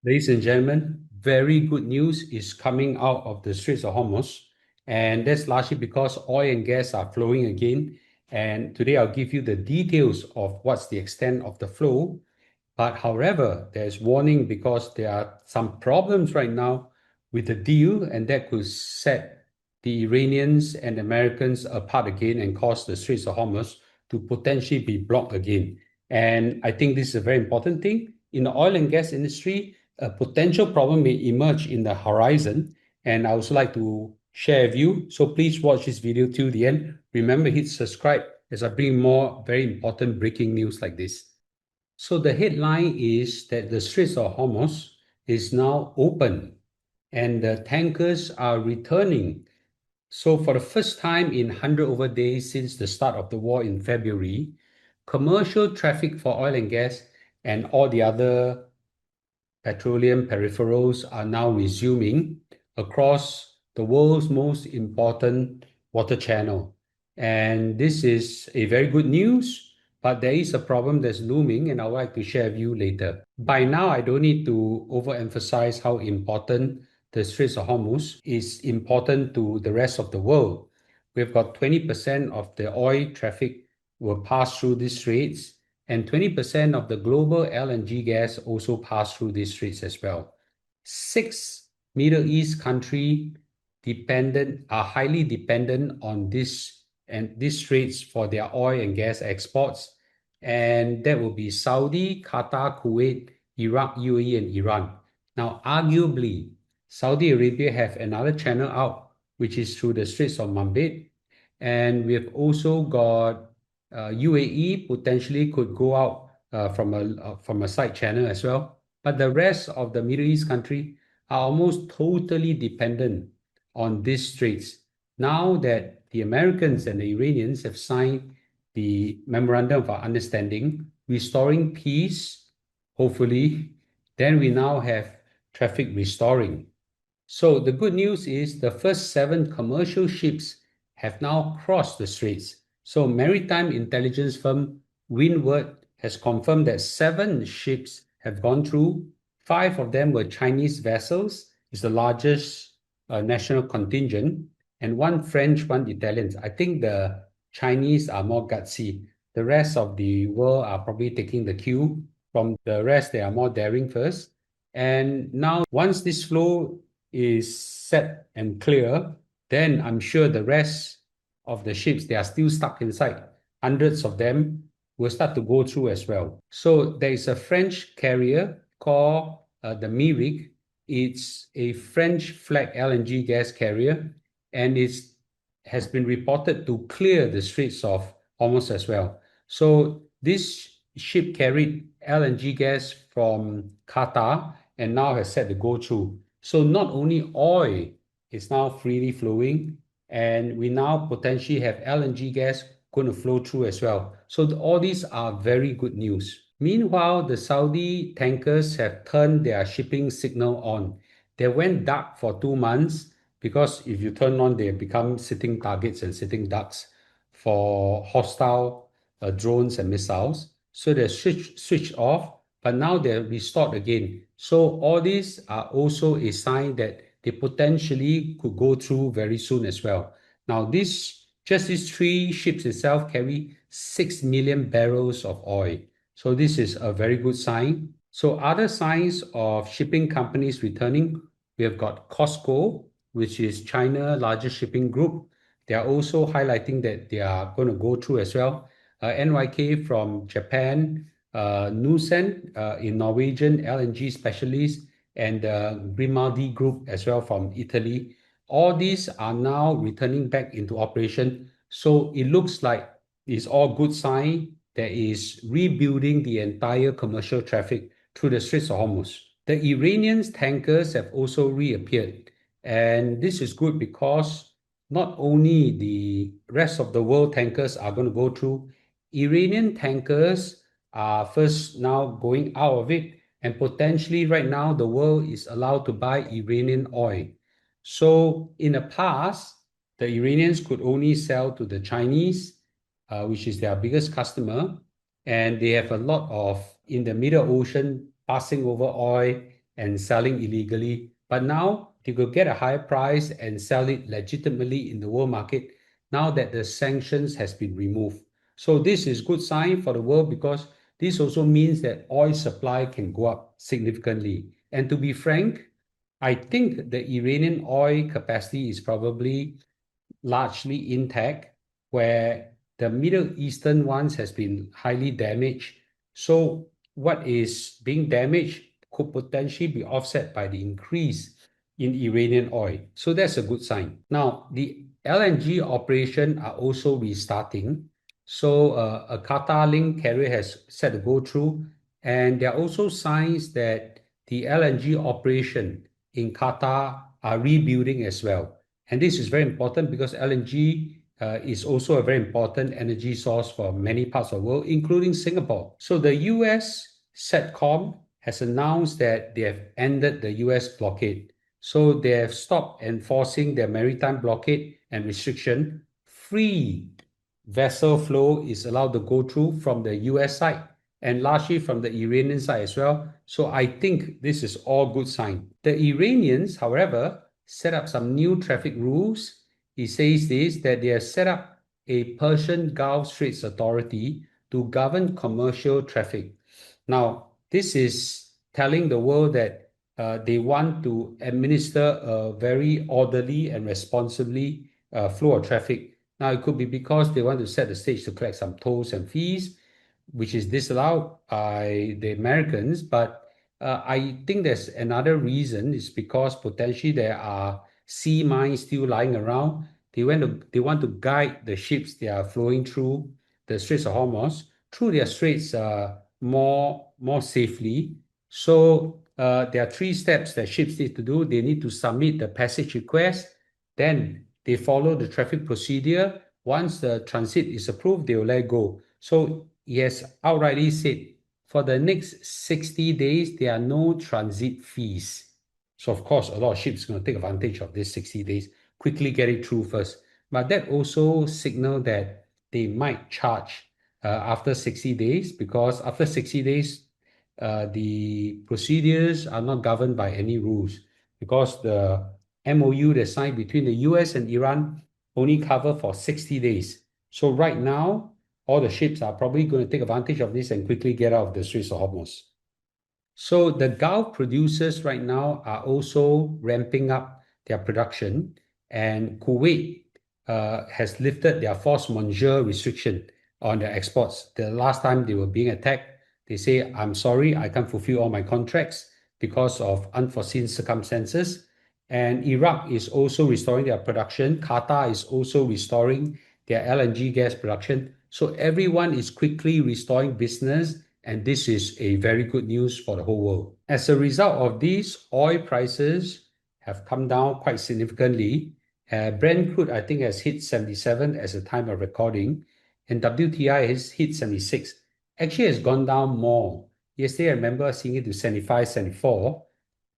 Ladies and gentlemen, very good news is coming out of the Straits of Hormuz, and that's largely because oil and gas are flowing again. And today I'll give you the details of what's the extent of the flow. But however, there's warning because there are some problems right now with the deal, and that could set the Iranians and Americans apart again and cause the Straits of Hormuz to potentially be blocked again. And I think this is a very important thing. In the oil and gas industry, a potential problem may emerge in the horizon, and I also like to share with you. So please watch this video till the end. Remember, hit subscribe as I bring more very important breaking news like this. So the headline is that the Straits of Hormuz is now open and the tankers are returning. So for the first time in 100 over days since the start of the war in February, commercial traffic for oil and gas and all the other petroleum peripherals are now resuming across the world's most important water channel. And this is a very good news, but there is a problem that's looming, and I would like to share with you later. By now, I don't need to overemphasize how important the Straits of Hormuz is important to the rest of the world. We've got 20% of the oil traffic will pass through these straits, and 20% of the global LNG gas also pass through these straits as well. 6 Middle East countries are highly dependent on these straits for their oil and gas exports, and that will be Saudi, Qatar, Kuwait, Iraq, UAE, and Iran. Now, arguably, Saudi Arabia have another channel out, which is through the Straits of Manbij, and we have also got UAE potentially could go out from a side channel as well. But the rest of the Middle East country are almost totally dependent on these straits. Now that the Americans and the Iranians have signed the memorandum of understanding, restoring peace, hopefully, then we now have traffic restoring. So the good news is the first 7 commercial ships have now crossed the straits. So maritime intelligence firm Windward has confirmed that 7 ships have gone through. 5 of them were Chinese vessels, is the largest national contingent, and 1 French, 1 Italian. I think the Chinese are more gutsy. The rest of the world are probably taking the cue from the rest. They are more daring first. And now, once this flow is set and clear, then I'm sure the rest of the ships, they are still stuck inside. Hundreds of them will start to go through as well. So there is a French carrier called the Mirik. It's a French flag LNG gas carrier, and it has been reported to clear the Straits of Hormuz as well. So this ship carried LNG gas from Qatar and now has set to go through. So not only oil is now freely flowing, and we now potentially have LNG gas going to flow through as well. So all these are very good news. Meanwhile, the Saudi tankers have turned their shipping signal on. They went dark for 2 months because if you turn on, they become sitting targets and sitting ducks for hostile drones and missiles. So they're switched off, but now they're restored again. So all these are also a sign that they potentially could go through very soon as well. Now, just these 3 ships itself carry 6 million barrels of oil. So this is a very good sign. So other signs of shipping companies returning, we have got COSCO, which is China's largest shipping group. They are also highlighting that they are going to go through as well. NYK from Japan, Nusen in Norwegian LNG specialist, and Grimaldi Group as well from Italy. All these are now returning back into operation. So it looks like it's all good sign that is rebuilding the entire commercial traffic through the Straits of Hormuz. The Iranian tankers have also reappeared. And this is good because not only the rest of the world tankers are going to go through, Iranian tankers are first now going out of it, and potentially right now the world is allowed to buy Iranian oil. So in the past, the Iranians could only sell to the Chinese, which is their biggest customer, and they have a lot of in the Middle Ocean passing over oil and selling illegally. But now they could get a higher price and sell it legitimately in the world market now that the sanctions has been removed. So this is good sign for the world because this also means that oil supply can go up significantly. And to be frank, I think the Iranian oil capacity is probably largely intact, where the Middle Eastern ones has been highly damaged. So what is being damaged could potentially be offset by the increase in Iranian oil. So that's a good sign. Now, the LNG operation are also restarting. So a Qatar link carrier has set to go through, and there are also signs that the LNG operation in Qatar are rebuilding as well. And this is very important because LNG is also a very important energy source for many parts of the world, including Singapore. So the US SATCOM has announced that they have ended the US blockade. So they have stopped enforcing their maritime blockade and restriction. Free vessel flow is allowed to go through from the US side and largely from the Iranian side as well. So I think this is all good sign. The Iranians, however, set up some new traffic rules. It says this, that they have set up a Persian Gulf Straits Authority to govern commercial traffic. Now, this is telling the world that they want to administer a very orderly and responsibly flow of traffic. Now, it could be because they want to set the stage to collect some tolls and fees, which is disallowed by the Americans. But I think there's another reason is because potentially there are sea mines still lying around. They want to guide the ships that are flowing through the Straits of Hormuz through their straits more safely. So there are 3 steps that ships need to do. They need to submit the passage request, then they follow the traffic procedure. Once the transit is approved, they will let go. So yes, outrightly said, for the next 60 days, there are no transit fees. So of course, a lot of ships are going to take advantage of this 60 days, quickly get it through first. But that also signal that they might charge after 60 days, because after 60 days, the procedures are not governed by any rules, because the MOU that's signed between the US and Iran only cover for 60 days. So right now, all the ships are probably going to take advantage of this and quickly get out of the Straits of Hormuz. So the Gulf producers right now are also ramping up their production, and Kuwait has lifted their force majeure restriction on their exports. The last time they were being attacked, they say, I'm sorry, I can't fulfill all my contracts because of unforeseen circumstances. And Iraq is also restoring their production. Qatar is also restoring their LNG gas production. So everyone is quickly restoring business, and this is a very good news for the whole world. As a result of this, oil prices have come down quite significantly. Brent crude, I think, has hit 77 as the time of recording, and WTI has hit 76. Actually, has gone down more. Yesterday, I remember seeing it to 75, 74,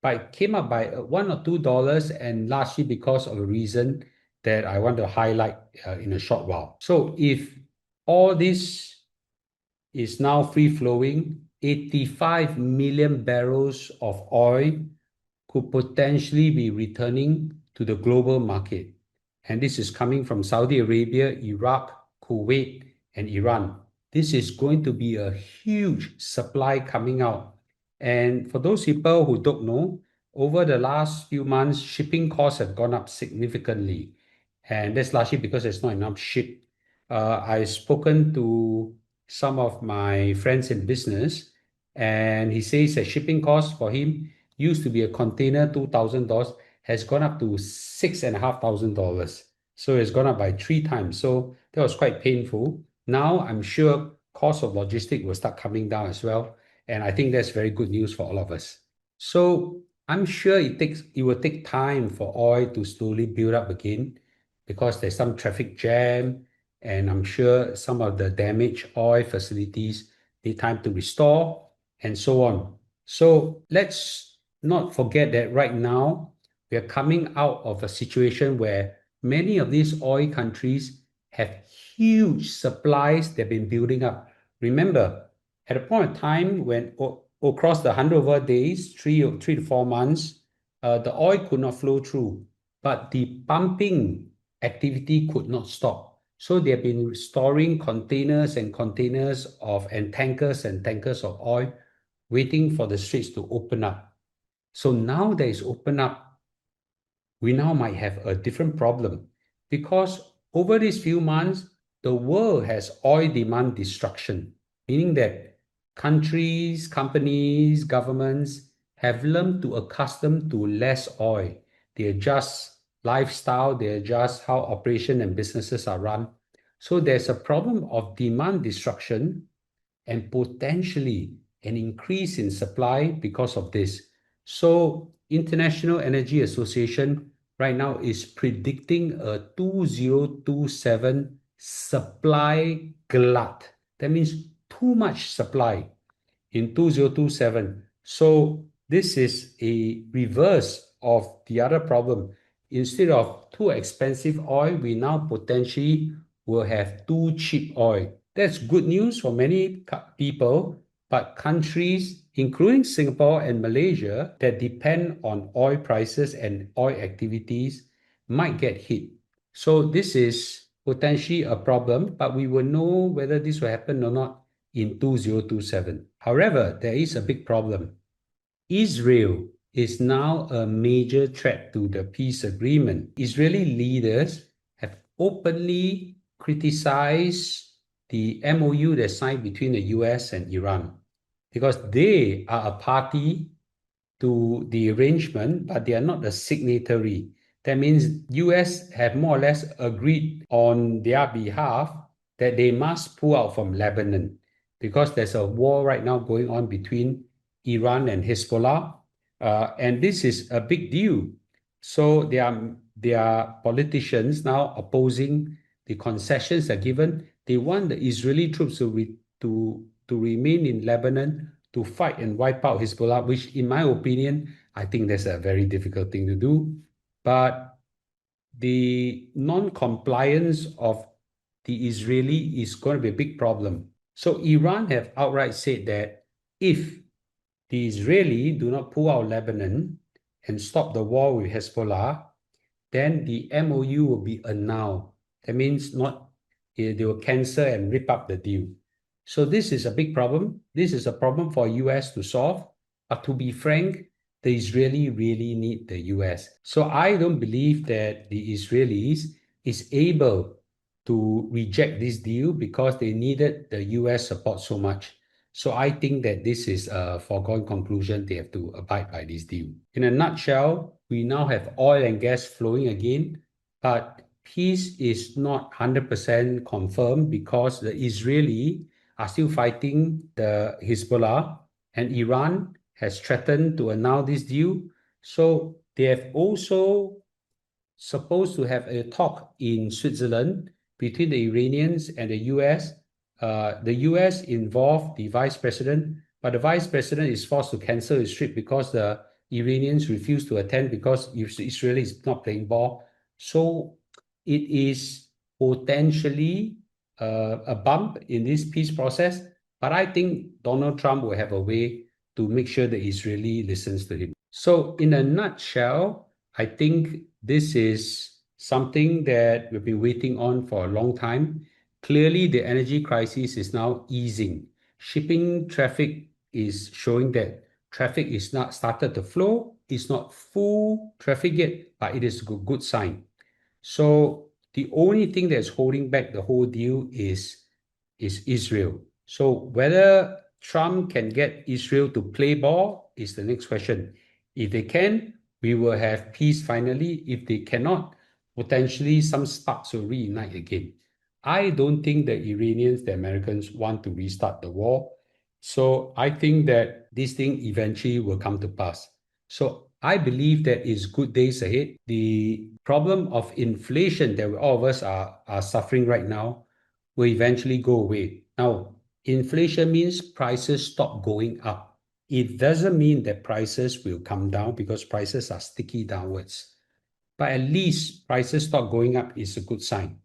but it came up by $1 or $2, and largely because of a reason that I want to highlight in a short while. So if all this is now free-flowing, 85 million barrels of oil could potentially be returning to the global market. And this is coming from Saudi Arabia, Iraq, Kuwait, and Iran. This is going to be a huge supply coming out. And for those people who don't know, over the last few months, shipping costs have gone up significantly. And that's largely because there's not enough ship. I've spoken to some of my friends in business, and he says that shipping costs for him used to be a container $2,000, has gone up to $6,500. So it's gone up by 3 times. So that was quite painful. Now I'm sure cost of logistics will start coming down as well. And I think that's very good news for all of us. So I'm sure it will take time for oil to slowly build up again, because there's some traffic jam, and I'm sure some of the damaged oil facilities need time to restore, and so on. So let's not forget that right now we are coming out of a situation where many of these oil countries have huge supplies they've been building up. Remember, at a point of time when across the 100 over days, 3 to 4 months, the oil could not flow through, but the pumping activity could not stop. So they have been storing containers and containers of and tankers of oil, waiting for the straits to open up. So now that it's open up, we now might have a different problem because over these few months, the world has oil demand destruction, meaning that countries, companies, governments have learned to accustom to less oil. They adjust lifestyle, they adjust how operation and businesses are run. So there's a problem of demand destruction and potentially an increase in supply because of this. So International Energy Association right now is predicting a 2027 supply glut. That means too much supply in 2027. So this is a reverse of the other problem. Instead of too expensive oil, we now potentially will have too cheap oil. That's good news for many people, but countries, including Singapore and Malaysia, that depend on oil prices and oil activities might get hit. So this is potentially a problem, but we will know whether this will happen or not in 2027. However, there is a big problem. Israel is now a major threat to the peace agreement. Israeli leaders have openly criticized the MOU that's signed between the US and Iran because they are a party to the arrangement, but they are not a signatory. That means US have more or less agreed on their behalf that they must pull out from Lebanon because there's a war right now going on between Iran and Hezbollah, and this is a big deal. So there are politicians now opposing the concessions are given. They want the Israeli troops to remain in Lebanon to fight and wipe out Hezbollah, which in my opinion, I think that's a very difficult thing to do. But the non-compliance of the Israeli is going to be a big problem. So Iran have outright said that if the Israeli do not pull out Lebanon and stop the war with Hezbollah, then the MOU will be annulled. That means they will cancel and rip up the deal. So this is a big problem. This is a problem for US to solve. But to be frank, the Israeli really need the US. So I don't believe that the Israelis is able to reject this deal because they needed the US support so much. So I think that this is a foregone conclusion. They have to abide by this deal. In a nutshell, we now have oil and gas flowing again, but peace is not 100% confirmed because the Israeli are still fighting the Hezbollah, and Iran has threatened to annul this deal. So they have also supposed to have a talk in Switzerland between the Iranians and the US. The US involved the vice president, but the vice president is forced to cancel his trip because the Iranians refuse to attend because Israel is not playing ball. So it is potentially a bump in this peace process, but I think Donald Trump will have a way to make sure the Israeli listens to him. So in a nutshell, I think this is something that we've been waiting on for a long time. Clearly, the energy crisis is now easing. Shipping traffic is showing that traffic is not started to flow. It's not full traffic yet, but it is a good sign. So the only thing that's holding back the whole deal is Israel. So whether Trump can get Israel to play ball is the next question. If they can, we will have peace finally. If they cannot, potentially some sparks will reignite again. I don't think the Iranians, the Americans want to restart the war. So I think that this thing eventually will come to pass. So I believe that it's good days ahead. The problem of inflation that all of us are suffering right now will eventually go away. Now, inflation means prices stop going up. It doesn't mean that prices will come down because prices are sticky downwards. But at least prices stop going up is a good sign.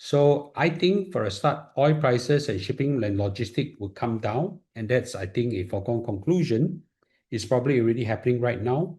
So I think for a start, oil prices and shipping and logistics will come down, and that's, I think, a foregone conclusion. It's probably already happening right now.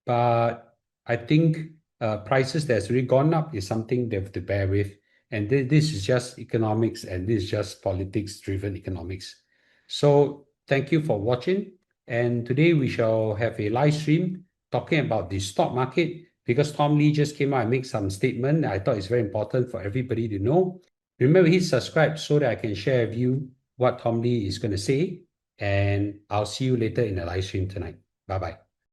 But I think prices that's really gone up is something they have to bear with. And this is just economics, and this is just politics-driven economics. So thank you for watching. And today we shall have a live stream talking about the stock market because Tom Lee just came out and made some statement. I thought it's very important for everybody to know. Remember, hit subscribe so that I can share with you what Tom Lee is going to say. And I'll see you later in the live stream tonight. Bye-bye.